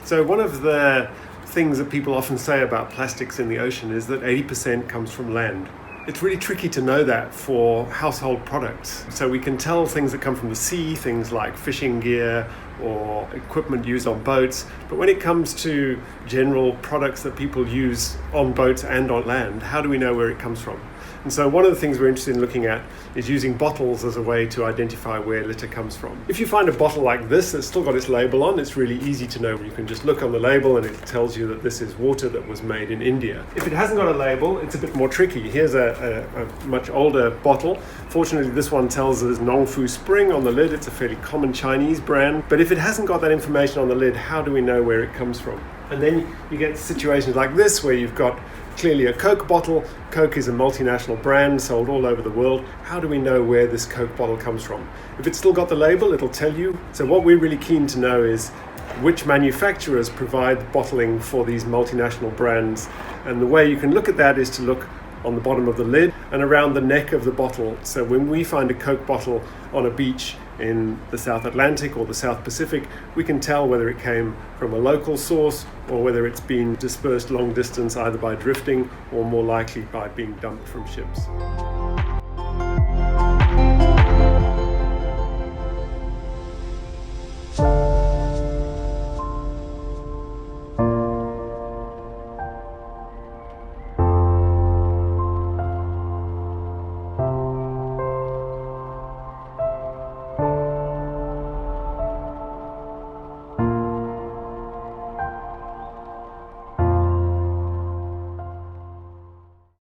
So one of the things that people often say about plastics in the ocean is that 80% comes from land. It's really tricky to know that for household products. So we can tell things that come from the sea, things like fishing gear or equipment used on boats. But when it comes to general products that people use on boats and on land, how do we know where it comes from? And so one of the things we're interested in looking at is using bottles as a way to identify where litter comes from. If you find a bottle like this that's still got its label on, it's really easy to know. You can just look on the label and it tells you that this is water that was made in India. If it hasn't got a label, it's a bit more tricky. Here's a much older bottle. Fortunately, this one tells us Nongfu Spring on the lid. It's a fairly common Chinese brand. But if it hasn't got that information on the lid, how do we know where it comes from? And then you get situations like this where you've got clearly a Coke bottle. Coke is a multinational brand sold all over the world. How do we know where this Coke bottle comes from? If it's still got the label, it'll tell you. So what we're really keen to know is which manufacturers provide bottling for these multinational brands. And the way you can look at that is to look on the bottom of the lid and around the neck of the bottle. So when we find a Coke bottle on a beach in the South Atlantic or the South Pacific, we can tell whether it came from a local source or whether it's been dispersed long distance either by drifting or more likely by being dumped from ships.